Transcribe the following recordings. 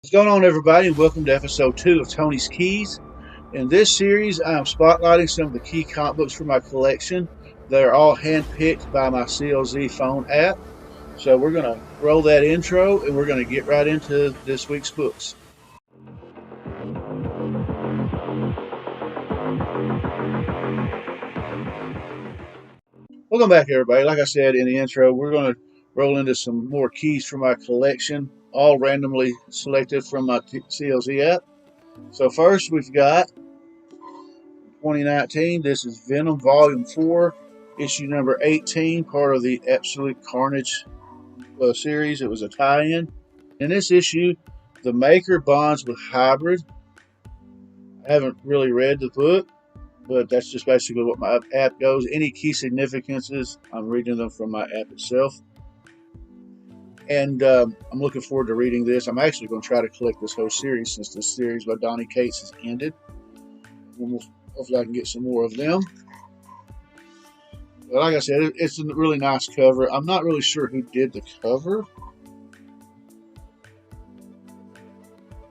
What's going on, everybody, and welcome to episode 2 of Tony's Keys. In this series, I am spotlighting some of the key comic books from my collection. They're all handpicked by my CLZ phone app. So we're going to roll that intro, and we're going to get right into this week's books. Welcome back, everybody. Like I said in the intro, we're going to roll into some more keys from my collection, all randomly selected from my CLZ app. So first, we've got 2019. This is Venom Volume 4, issue number 18, part of the Absolute Carnage series. It was a tie-in. In this issue, the Maker bonds with Hybrid. I haven't really read the book, but that's just basically what my app goes. Any key significances, I'm reading them from my app itself. And I'm looking forward to reading this. I'm actually going to try to collect this whole series since this series by Donny Cates has ended. Hopefully I can get some more of them. But like I said, it's a really nice cover. I'm not really sure who did the cover,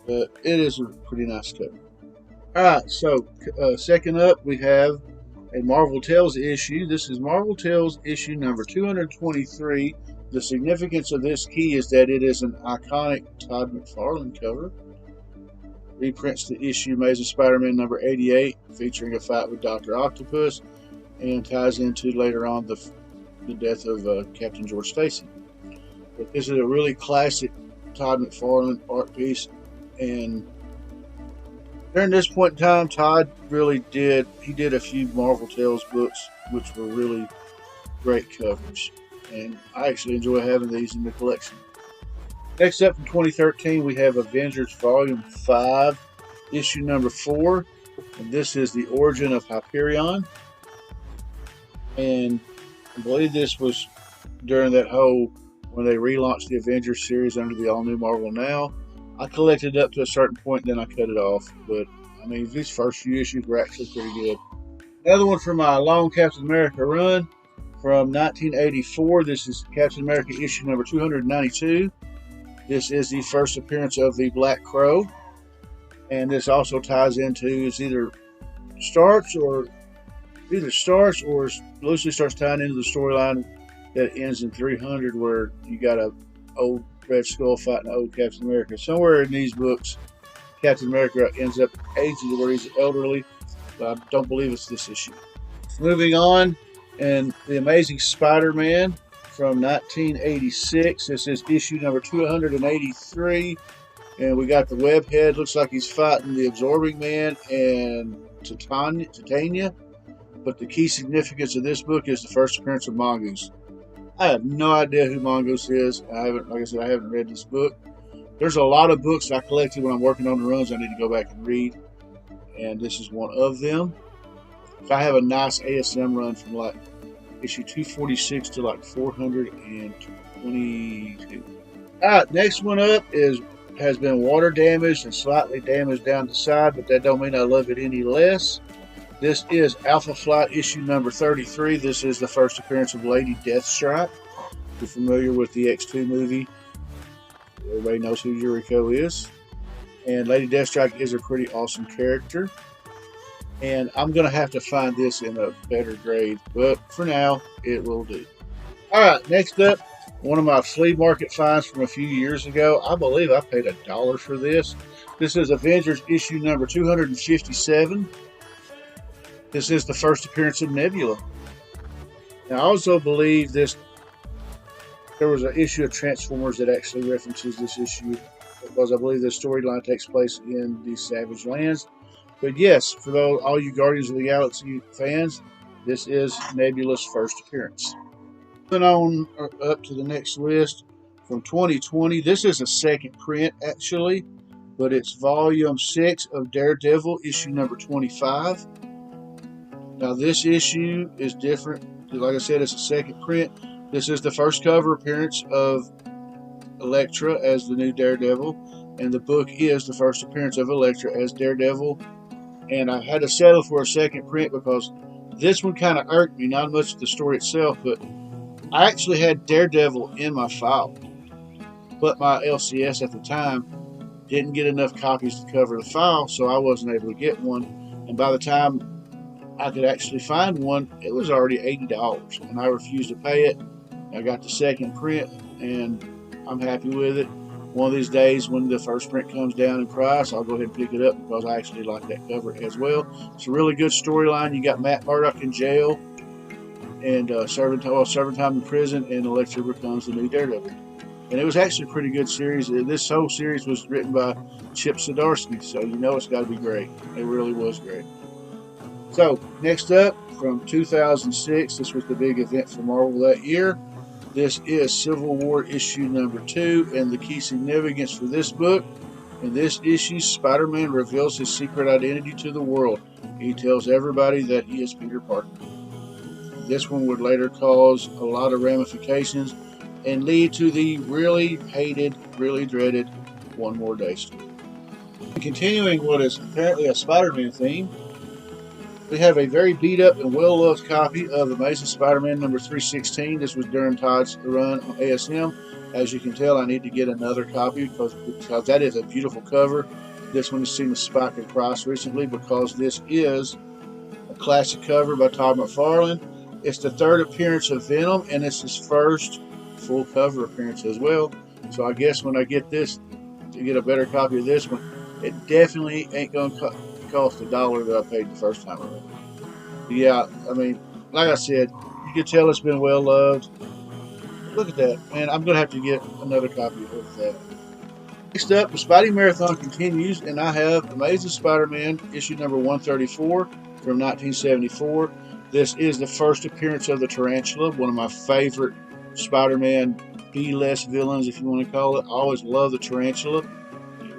but it is a pretty nice cover. Alright, so second up we have a Marvel Tales issue. This is Marvel Tales issue number 223. The significance of this key is that it is an iconic Todd McFarlane cover. Reprints the issue Amazing Spider-Man number 88, featuring a fight with Dr. Octopus, and ties into later on the death of Captain George Stacy. But this is a really classic Todd McFarlane art piece, and during this point in time, Todd really did a few Marvel Tales books, which were really great covers, and I actually enjoy having these in the collection. Next up, from 2013, we have Avengers Volume 5, issue number 4. And this is the origin of Hyperion. And I believe this was during that whole, when they relaunched the Avengers series under the all-new Marvel Now. I collected up to a certain point, then I cut it off. But, I mean, these first few issues were actually pretty good. Another one from my long Captain America run from 1984. This is Captain America issue number 292. This is the first appearance of the Black Crow, and this also ties into either starts or loosely starts tying into the storyline that ends in 300, where you got a old Red Skull fighting old Captain America. Somewhere in these books, Captain America ends up aging to where he's elderly, but I don't believe it's this issue. Moving on, and the Amazing Spider-Man from 1986. This is issue number 283, and we got the Webhead. Looks like he's fighting the Absorbing Man and Titania. But the key significance of this book is the first appearance of Mongoose. I have no idea who Mongoose is. I haven't read this book. There's a lot of books I collected when I'm working on the runs I need to go back and read, and this is one of them. If I have a nice ASM run from like issue 246 to like 422. Alright, next one up has been water damaged and slightly damaged down the side, but that don't mean I love it any less. This is Alpha Flight issue number 33. This is the first appearance of Lady Deathstrike. If you're familiar with the X2 movie, everybody knows who Yuriko is. And Lady Deathstrike is a pretty awesome character. And I'm going to have to find this in a better grade, but for now, it will do. Alright, next up, one of my flea market finds from a few years ago. I believe I paid $1 for this. This is Avengers issue number 257. This is the first appearance of Nebula. Now, I also believe there was an issue of Transformers that actually references this issue, because I believe the storyline takes place in the Savage Lands. But yes, for all you Guardians of the Galaxy fans, this is Nebula's first appearance. Moving on up to the next list from 2020. This is a second print, actually, but it's volume 6 of Daredevil, issue number 25. Now, this issue is different. Like I said, it's a second print. This is the first cover appearance of Elektra as the new Daredevil, and the book is the first appearance of Elektra as Daredevil. And I had to settle for a second print because this one kind of irked me, not much the story itself, but I actually had Daredevil in my file, but my LCS at the time didn't get enough copies to cover the file, so I wasn't able to get one. And by the time I could actually find one, it was already $80, and I refused to pay it. I got the second print, and I'm happy with it. One of these days, when the first print comes down in price, I'll go ahead and pick it up because I actually like that cover as well. It's a really good storyline. You got Matt Murdock in jail and serving time in prison, and Elektra becomes the new Daredevil. And it was actually a pretty good series. This whole series was written by Chip Zdarsky, so you know it's got to be great. It really was great. So, next up, from 2006, this was the big event for Marvel that year. This is Civil War issue number 2, and the key significance for this book: in this issue, Spider-Man reveals his secret identity to the world. He tells everybody that he is Peter Parker. This one would later cause a lot of ramifications and lead to the really hated, really dreaded One More Day story. Continuing what is apparently a Spider-Man theme, we have a very beat up and well loved copy of Amazing Spider-Man number 316. This was during Todd's run on ASM. As you can tell, I need to get another copy because that is a beautiful cover. This one has seen a spike in price recently because this is a classic cover by Todd McFarlane. It's the third appearance of Venom, and it's his first full cover appearance as well. So I guess when I get this, to get a better copy of this one, it definitely ain't going to cost $1 that I paid the first time around. Yeah, I mean, like I said, you can tell it's been well loved. Look at that, man. I'm going to have to get another copy of that. Next up, the Spidey Marathon continues, and I have Amazing Spider-Man issue number 134 from 1974. This is the first appearance of the Tarantula, one of my favorite Spider-Man B-list villains, if you want to call it. I always love the Tarantula,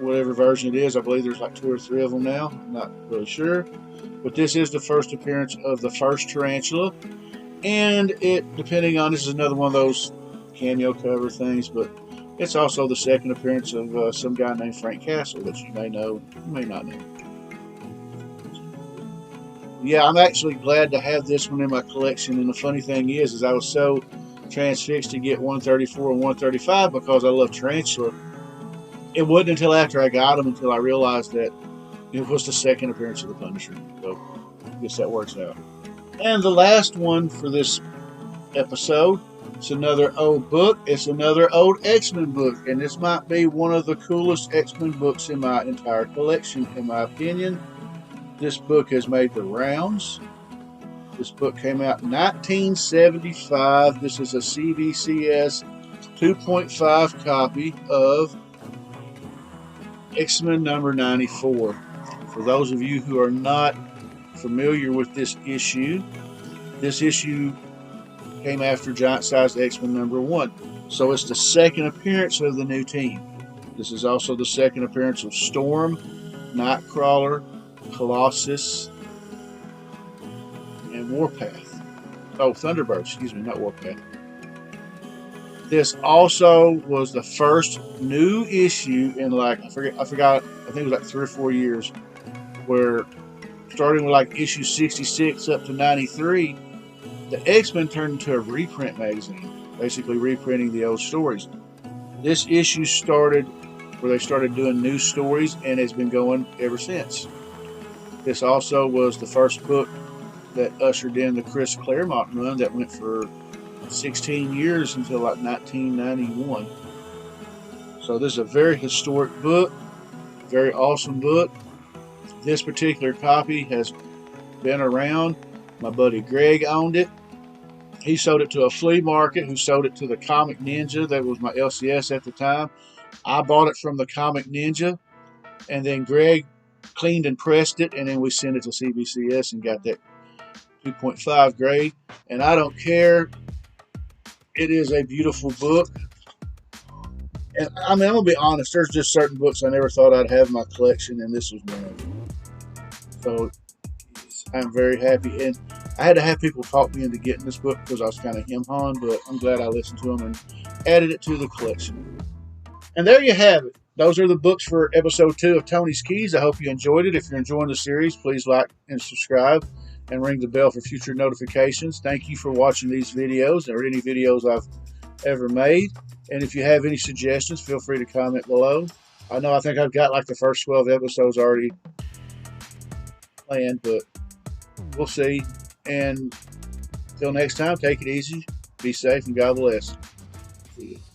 whatever version it is. I believe there's like 2 or 3 of them now. I'm not really sure. But this is the first appearance of the first Tarantula. And it, depending on, this is another one of those cameo cover things, but it's also the second appearance of some guy named Frank Castle that you may know, you may not know. Yeah, I'm actually glad to have this one in my collection. And the funny thing is I was so transfixed to get 134 and 135 because I love Tarantula. It wasn't until after I got them until I realized that it was the second appearance of the Punisher. So I guess that works out. And the last one for this episode, it's another old book. It's another old X-Men book. And this might be one of the coolest X-Men books in my entire collection, in my opinion. This book has made the rounds. This book came out in 1975. This is a CBCS 2.5 copy of X-Men number 94. For those of you who are not familiar with this issue came after Giant Size X-Men number 1. So it's the second appearance of the new team. This is also the second appearance of Storm, Nightcrawler, Colossus, and Warpath. Oh, Thunderbird, excuse me, not Warpath. This also was the first new issue in I think it was like 3 or 4 years, where starting with like issue 66 up to 93, the X-Men turned into a reprint magazine, basically reprinting the old stories. This issue started where they started doing new stories, and it's been going ever since. This also was the first book that ushered in the Chris Claremont run that went for 16 years until like 1991. So this is a very historic book, very awesome book. This particular copy has been around. My buddy Greg owned it. He sold it to a flea market who sold it to the Comic Ninja. That was my LCS at the time. I bought it from the Comic Ninja, and then Greg cleaned and pressed it, and then we sent it to CBCS and got that 2.5 grade. And I don't care. It is a beautiful book. And I mean, I'm going to be honest, there's just certain books I never thought I'd have in my collection, and this was one of them. So I'm very happy. And I had to have people talk me into getting this book because I was kind of hem-hawing, but I'm glad I listened to them and added it to the collection. And there you have it. Those are the books for episode 2 of Tony's Keys. I hope you enjoyed it. If you're enjoying the series, please like and subscribe and ring the bell for future notifications. Thank you for watching these videos or any videos I've ever made. And if you have any suggestions, feel free to comment below. I know I think I've got like the first 12 episodes already planned, but we'll see. And till next time, take it easy, be safe, and God bless. See you.